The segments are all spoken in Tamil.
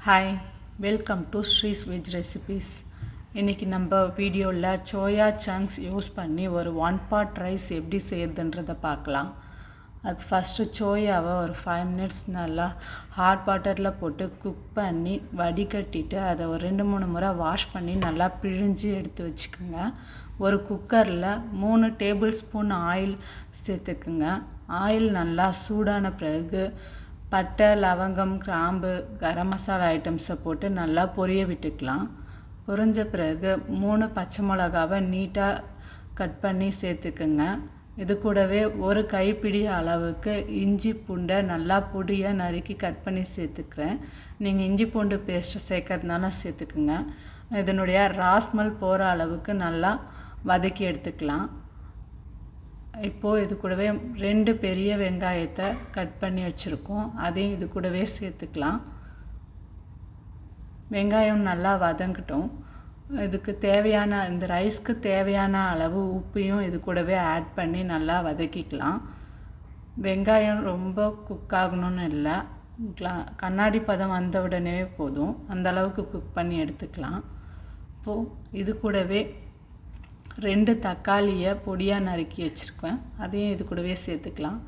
Hi, welcome to ஸ்ரீஸ் veg recipes. இன்றைக்கி நம்ம வீடியோவில் சோயா சங்க்ஸ் யூஸ் பண்ணி ஒரு 1 pot ரைஸ் எப்படி செய்யுதுன்றதை பார்க்கலாம். அது ஃபஸ்ட்டு சோயாவை ஒரு 5 minutes நல்லா ஹாட் வாட்டரில் போட்டு குக் பண்ணி வடிகட்டிட்டு அதை ஒரு 2-3 முறை வாஷ் பண்ணி நல்லா பிழிஞ்சு எடுத்து வச்சுக்கோங்க. ஒரு குக்கரில் 3 tablespoon ஆயில் சேர்த்துக்குங்க. ஆயில் நல்லா சூடான பிறகு பட்டை, லவங்கம், கிராம்பு, கரம் மசாலா ஐட்டம்ஸை போட்டு நல்லா பொரிய விட்டுக்கலாம். பொரிஞ்ச பிறகு 3 பச்சை மிளகாவை நீட்டாக கட் பண்ணி சேர்த்துக்குங்க. இது கூடவே ஒரு கைப்பிடி அளவுக்கு இஞ்சி பூண்டை நல்லா பொடியாக நறுக்கி கட் பண்ணி சேர்த்துக்கிறேன். நீங்கள் இஞ்சி பூண்டு பேஸ்ட்டை சேர்க்கறதுனால சேர்த்துக்குங்க. இதனுடைய ராஸ்மல் போகிற அளவுக்கு நல்லா வதக்கி எடுத்துக்கலாம். இப்போது இது கூடவே 2 பெரிய வெங்காயத்தை கட் பண்ணி வச்சுருக்கோம். அதையும் இது கூடவே சேர்த்துக்கலாம். வெங்காயம் நல்லா வதங்கட்டும். இதுக்கு தேவையான இந்த ரைஸ்க்கு தேவையான அளவு உப்பையும் இது கூடவே ஆட் பண்ணி நல்லா வதக்கிக்கலாம். வெங்காயம் ரொம்ப குக் ஆகணும்னு இல்லை, கண்ணாடி பதம் வந்த உடனே போதும், அந்தளவுக்கு குக் பண்ணி எடுத்துக்கலாம். இப்போது இது கூடவே 2 தக்காளியை பொடியாக நறுக்கி வச்சுருக்கேன். அதையும் இது கூடவே சேர்த்துக்கலாம்.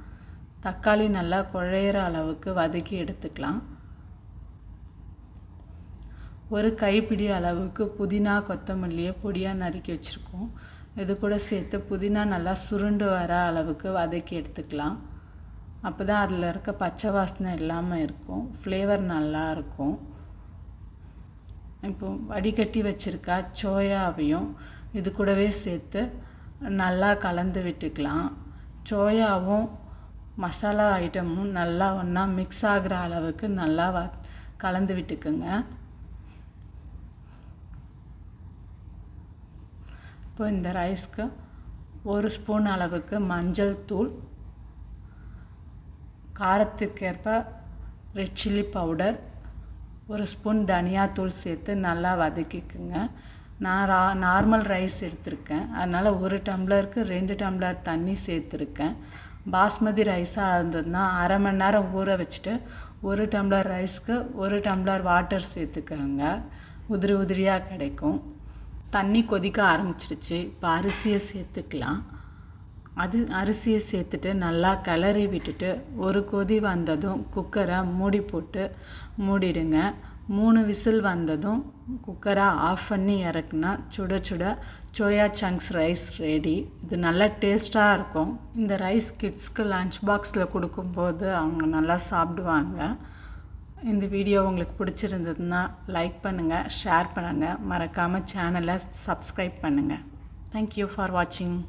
தக்காளி நல்லா குழையிற அளவுக்கு வதக்கி எடுத்துக்கலாம். ஒரு கைப்பிடி அளவுக்கு புதினா, கொத்தமல்லியை பொடியாக நறுக்கி வச்சுருக்கோம். இது கூட சேர்த்து புதினா நல்லா சுருண்டு வர அளவுக்கு வதக்கி எடுத்துக்கலாம். அப்போ தான் அதில் இருக்க பச்சை வாசனை இல்லாமல் இருக்கும், ஃப்ளேவர் நல்லாயிருக்கும். இப்போ வடிகட்டி வச்சுருக்கா சோயாவையும் இது கூடவே சேர்த்து நல்லா கலந்து விட்டுக்கலாம். சோயாவும் மசாலா ஐட்டமும் நல்லா ஒன்றா மிக்ஸ் ஆகிற அளவுக்கு நல்லா கலந்து விட்டுக்குங்க. இப்போ இந்த ரைஸ்க்கு 1 ஸ்பூன் அளவுக்கு மஞ்சள் தூள், காரத்துக்கேற்ப ரெட் சில்லி பவுடர், 1 ஸ்பூன் தனியாத்தூள் சேர்த்து நல்லா வதக்கிக்குங்க. நான் நார்மல் ரைஸ் எடுத்திருக்கேன், அதனால் 1 டம்ளருக்கு 2 டம்ளர் தண்ணி சேர்த்துருக்கேன். பாஸ்மதி ரைஸாக இருந்ததுன்னா 1/2 மணி நேரம் ஊற வச்சுட்டு 1 டம்ளர் ரைஸ்க்கு 1 டம்ளர் வாட்டர் சேர்த்துக்கோங்க. உதிரி உதிரியாக கிடைக்கும். தண்ணி கொதிக்க ஆரம்பிச்சிருச்சு. இப்போ அரிசியை சேர்த்துக்கலாம். அரிசியை சேர்த்துட்டு நல்லா கிளறி விட்டுட்டு ஒரு கொதி வந்ததும் குக்கரை மூடி போட்டு மூடிடுங்க. 3 விசில் வந்ததும் குக்கரை ஆஃப் பண்ணி இறக்குனா சுட சுட சோயா சங்க்ஸ் ரைஸ் ரெடி. இது நல்லா டேஸ்ட்டாக இருக்கும். இந்த ரைஸ் கிட்ஸ்க்கு லன்ச் பாக்ஸில் கொடுக்கும்போது அவங்க நல்லா சாப்பிடுவாங்க. இந்த வீடியோ உங்களுக்கு பிடிச்சிருந்ததுன்னா லைக் பண்ணுங்கள், ஷேர் பண்ணுங்கள், மறக்காமல் சேனலை சப்ஸ்கிரைப் பண்ணுங்கள். தேங்க்யூ ஃபார் வாட்சிங்.